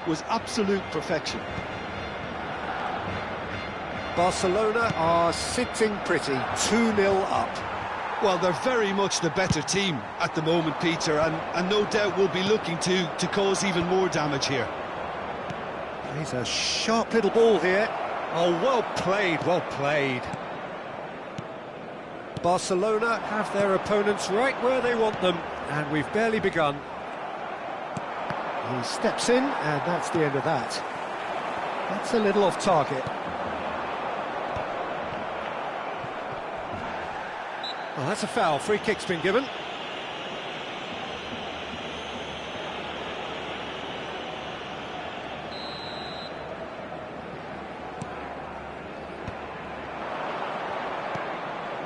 was absolute perfection. Barcelona are sitting pretty, 2-0 up. Well, they're very much the better team at the moment, Peter, and no doubt will be looking to cause even more damage here. He's a sharp little ball here. Oh, well played, well played. Barcelona have their opponents right where they want them, and we've barely begun. He steps in, and that's the end of that. That's a little off target. Oh, that's a foul. Free kick's been given.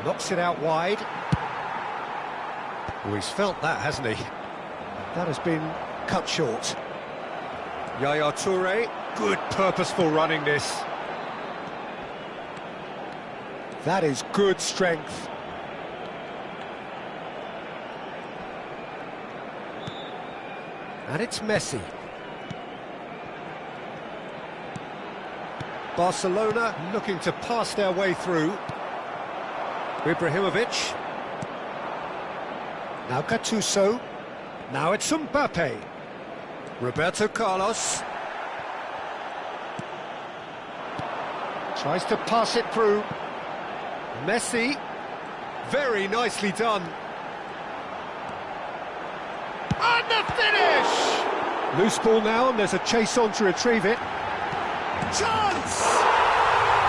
Knocks it out wide. Oh, he's felt that, hasn't he? That has been cut short. Yaya Toure, good purposeful running this. That is good strength. And it's Messi. Barcelona looking to pass their way through. Ibrahimovic. Now Gattuso. Now it's Mbappe. Roberto Carlos. Tries to pass it through. Messi. Very nicely done. And the finish! Loose ball now, and there's a chase on to retrieve it. Chance!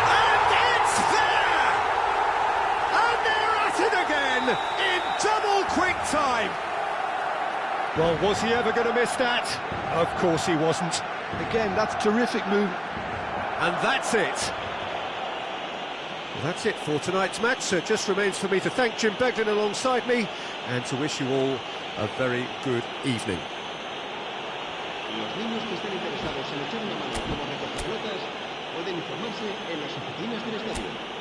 And it's there! And they're at it again, in double quick time. Well, was he ever going to miss that? Of course he wasn't. Again, that's a terrific move. And that's it. Well, that's it for tonight's match, so it just remains for me to thank Jim Beglin alongside me and to wish you all a very good evening. Los niños que estén interesados en echar una mano como recogepelotas pueden informarse en las oficinas del estadio.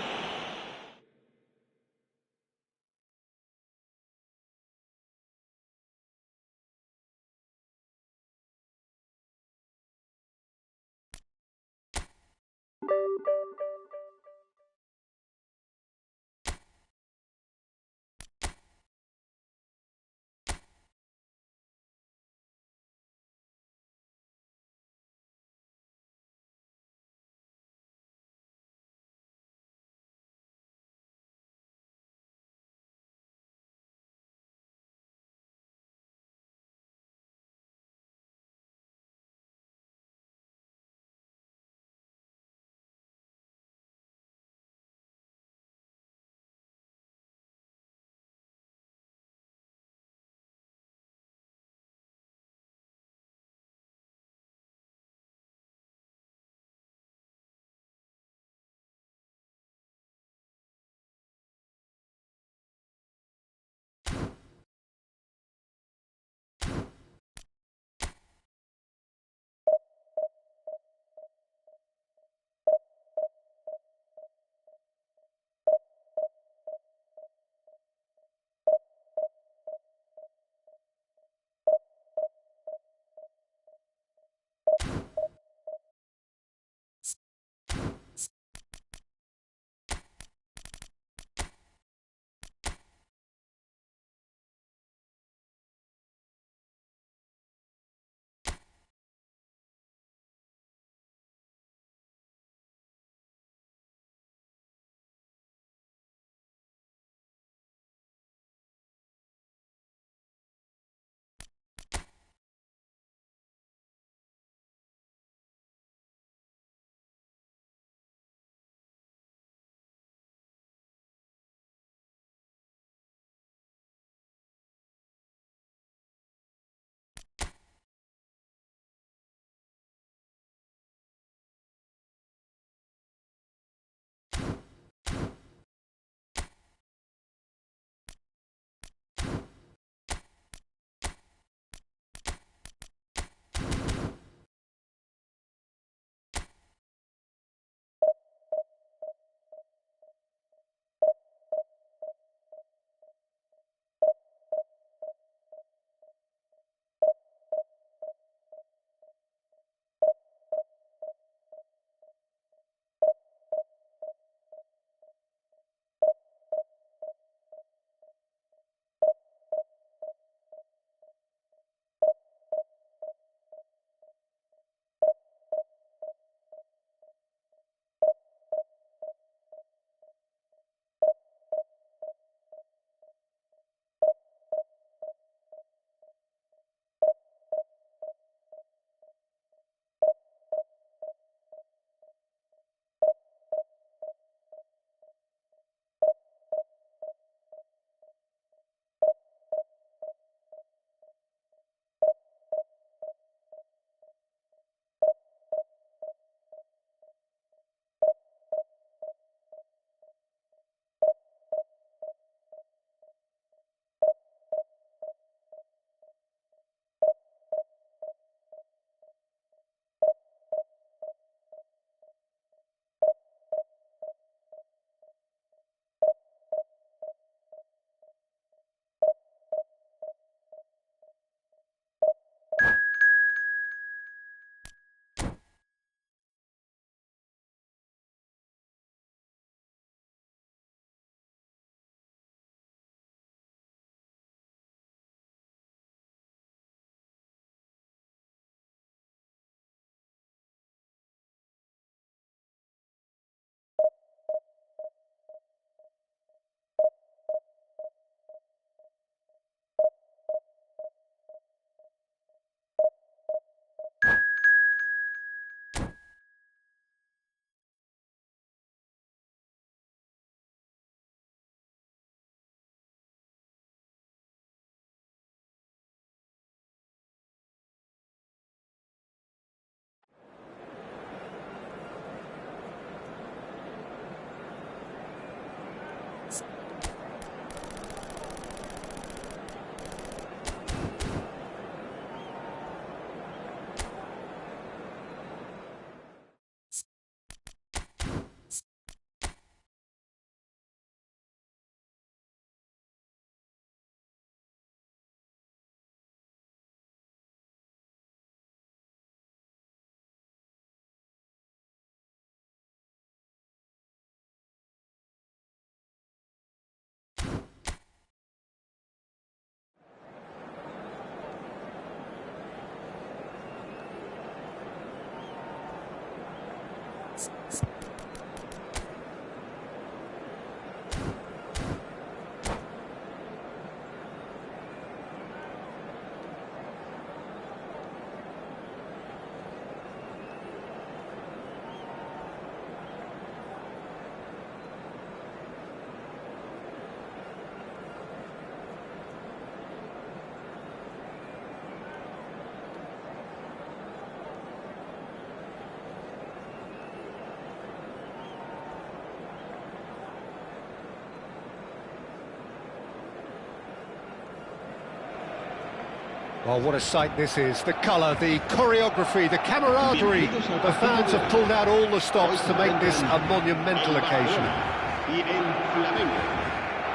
Well, what a sight this is. The colour, the choreography, the camaraderie. The fans have pulled out all the stops to make this a monumental occasion.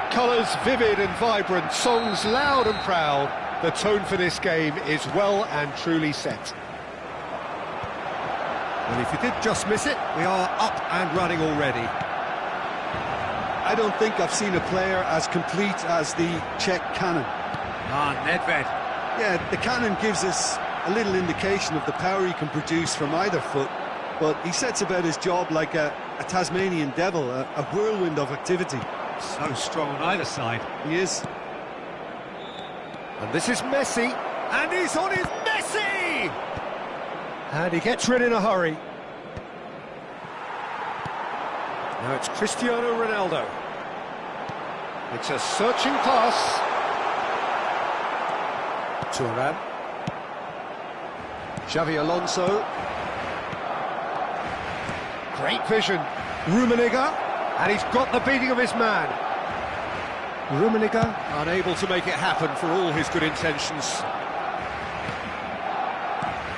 Colours vivid and vibrant, songs loud and proud. The tone for this game is well and truly set. Well, if you did just miss it, we are up and running already. I don't think I've seen a player as complete as the Czech cannon. Nedved. Yeah, the cannon gives us a little indication of the power he can produce from either foot, but he sets about his job like a Tasmanian devil, a whirlwind of activity. So strong on either side. He is. And this is Messi, and he's on his Messi! And he gets rid in a hurry. Now it's Cristiano Ronaldo. It's a searching pass. Thuram. Xavi Alonso. Great vision. Rummenigge. And he's got the beating of his man. Rummenigge unable to make it happen for all his good intentions.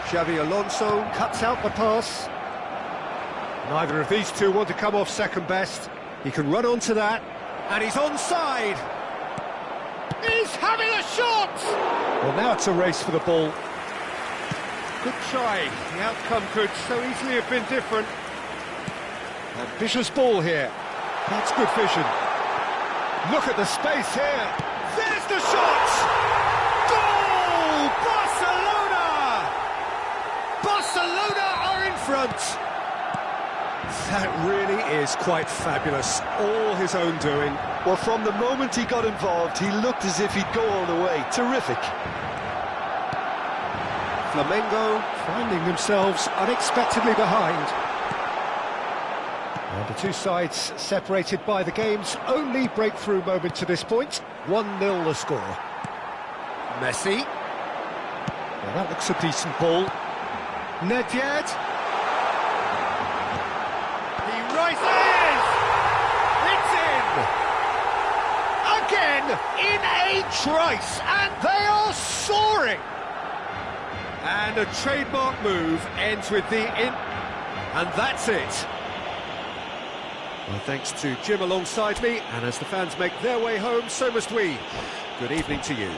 Xavi Alonso cuts out the pass. Neither of these two want to come off second best. He can run onto that. And he's onside. He's having a shot! Well, now it's a race for the ball. Good try. The outcome could so easily have been different. Ambitious ball here. That's good vision. Look at the space here. There's the shot! Goal! Barcelona! Barcelona are in front. That really is quite fabulous. All his own doing. Well, from the moment he got involved, he looked as if he'd go all the way. Terrific. Flamengo finding themselves unexpectedly behind. And the two sides separated by the game's only breakthrough moment to this point. 1-0 the score. Messi. Well, that looks a decent ball. Nedved. He rises! It's in! Again, in a trice, and they are soaring! And a trademark move ends with the in... And that's it. Well, thanks to Jim alongside me, and as the fans make their way home, so must we. Good evening to you.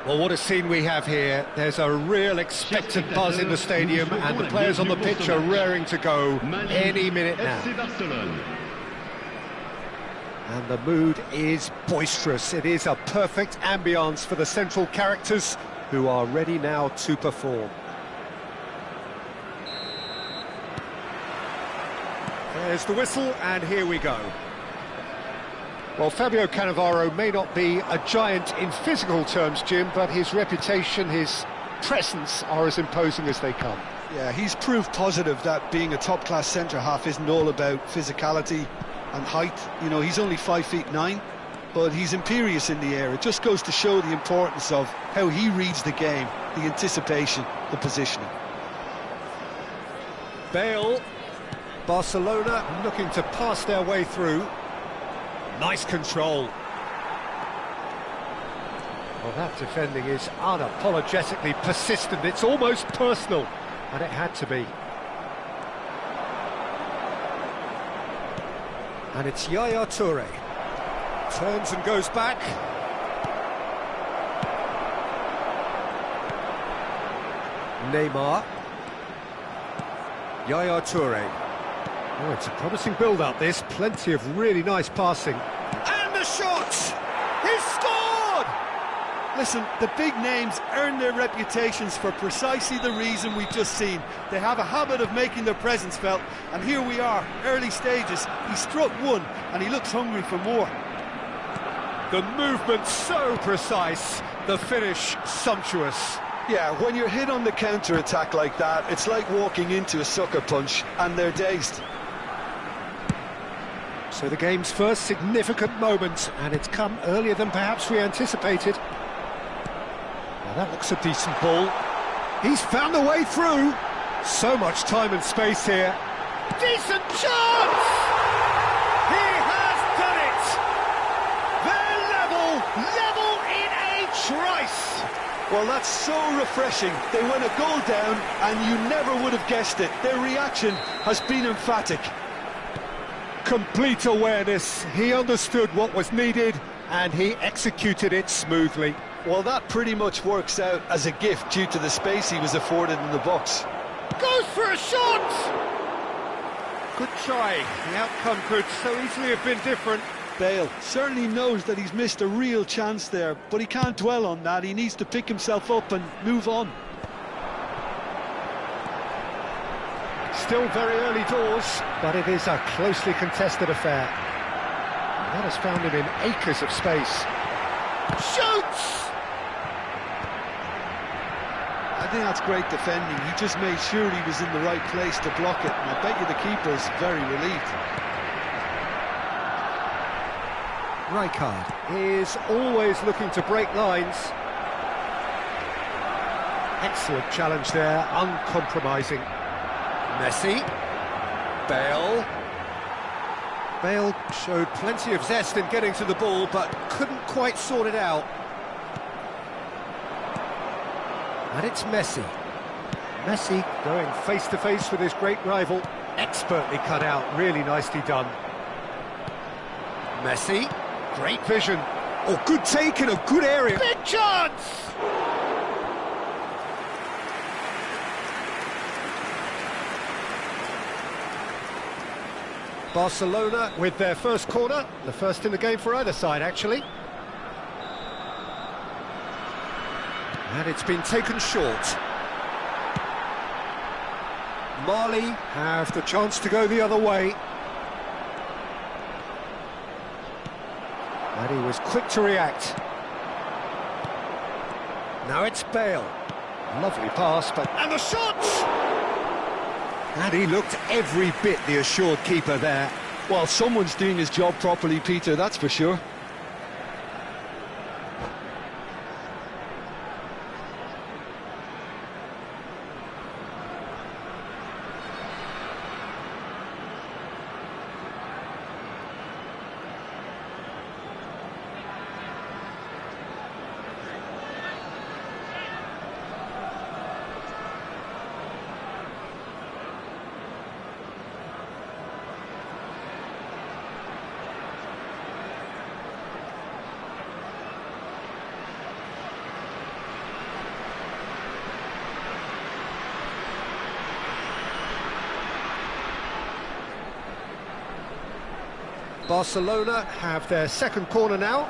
Well, what a scene we have here. There's a real expectant buzz in the stadium, and the players on the pitch are raring to go any minute now. And the mood is boisterous. It is a perfect ambience for the central characters who are ready now to perform. There's the whistle, and here we go. Well, Fabio Cannavaro may not be a giant in physical terms, Jim, but his reputation, his presence are as imposing as they come. Yeah, he's proof positive that being a top-class centre-half isn't all about physicality and height. You know, he's only 5'9", but he's imperious in the air. It just goes to show the importance of how he reads the game, the anticipation, the positioning. Bale, Barcelona looking to pass their way through. Nice control. Well, that defending is unapologetically persistent. It's almost personal, and it had to be. And it's Yaya Toure. Turns and goes back. Neymar. Yaya Toure. Oh, it's a promising build-up, this. Plenty of really nice passing. And the shot! He's scored! Listen, the big names earn their reputations for precisely the reason we've just seen. They have a habit of making their presence felt, and here we are, early stages. He struck one, and he looks hungry for more. The movement so precise, the finish sumptuous. Yeah, when you're hit on the counter-attack like that, it's like walking into a sucker punch, and they're dazed. So the game's first significant moment, and it's come earlier than perhaps we anticipated. Now that looks a decent ball. He's found a way through. So much time and space here. Decent chance! He has done it! They're level in a trice! Well, that's so refreshing. They went a goal down, and you never would have guessed it. Their reaction has been emphatic. Complete awareness. He understood what was needed, and he executed it smoothly. Well, that pretty much works out as a gift due to the space he was afforded in the box. Goes for a shot! Good try. The outcome could so easily have been different. Bale certainly knows that he's missed a real chance there, but he can't dwell on that. He needs to pick himself up and move on. Still very early doors, but it is a closely contested affair. And that has found him in acres of space. Shoots! I think that's great defending. He just made sure he was in the right place to block it, and I bet you the keeper's very relieved. Rijkaard is always looking to break lines. Excellent challenge there, uncompromising. Messi. Bale. Bale showed plenty of zest in getting to the ball, but couldn't quite sort it out. And it's Messi. Messi going face-to-face with his great rival. Expertly cut out, really nicely done. Messi. Great vision. Oh, good take in a good area. Big chance! Barcelona with their first corner, the first in the game for either side, actually. And it's been taken short. Mali have the chance to go the other way. And he was quick to react. Now it's Bale. Lovely pass, but... And the shot! And he looked every bit the assured keeper there. Well, someone's doing his job properly, Peter, that's for sure. Barcelona have their second corner now.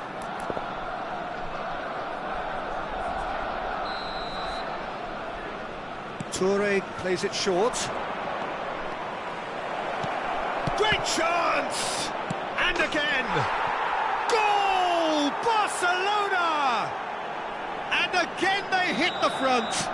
Toure plays it short. Great chance! And again! Goal! Barcelona! And again they hit the front.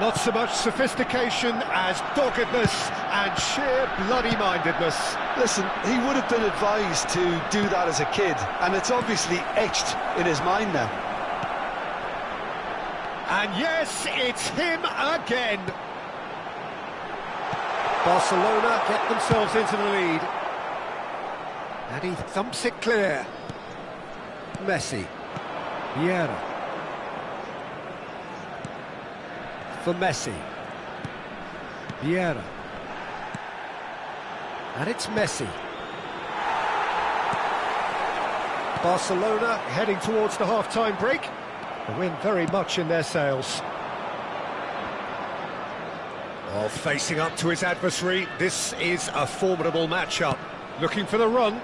Not so much sophistication as doggedness and sheer bloody-mindedness. Listen, he would have been advised to do that as a kid, and it's obviously etched in his mind now. And yes, it's him again. Barcelona get themselves into the lead. And he thumps it clear. Messi. Vieira. For Messi. Vieira. And it's Messi. Barcelona heading towards the half-time break. The wind very much in their sails. Oh, facing up to his adversary, this is a formidable matchup. Looking for the run. And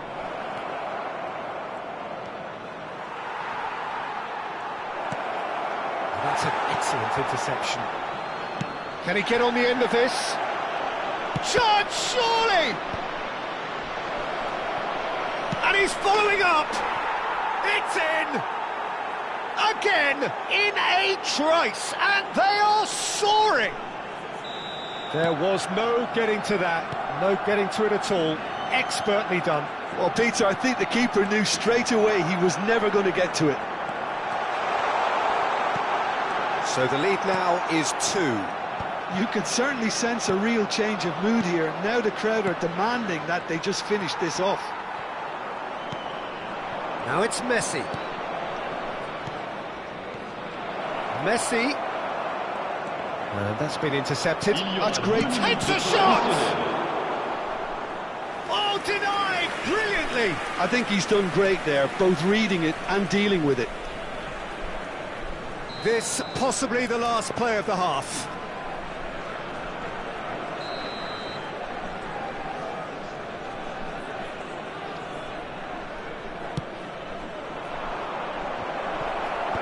that's an excellent interception. Can he get on the end of this? Chance, surely! And he's following up! It's in! Again, in a trice, and they are soaring! There was no getting to that, no getting to it at all. Expertly done. Well, Peter, I think the keeper knew straight away he was never going to get to it. So the lead now is 2. You can certainly sense a real change of mood here. Now the crowd are demanding that they just finish this off. Now it's Messi. Messi. And that's been intercepted. That's great. Takes a shot! Oh, denied brilliantly! I think he's done great there, both reading it and dealing with it. This possibly the last play of the half.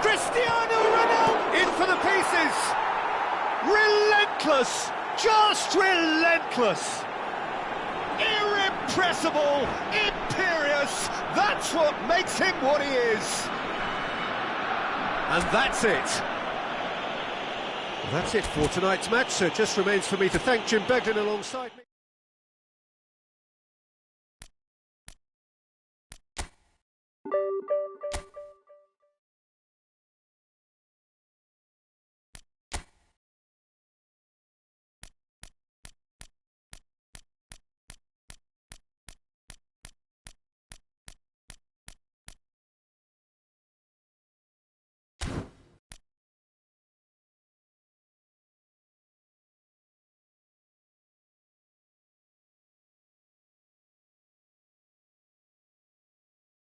Cristiano Ronaldo in for the pieces. Relentless, just relentless. Irrepressible, imperious. That's what makes him what he is. And that's it. That's it for tonight's match, so it just remains for me to thank Jim Begden alongside me.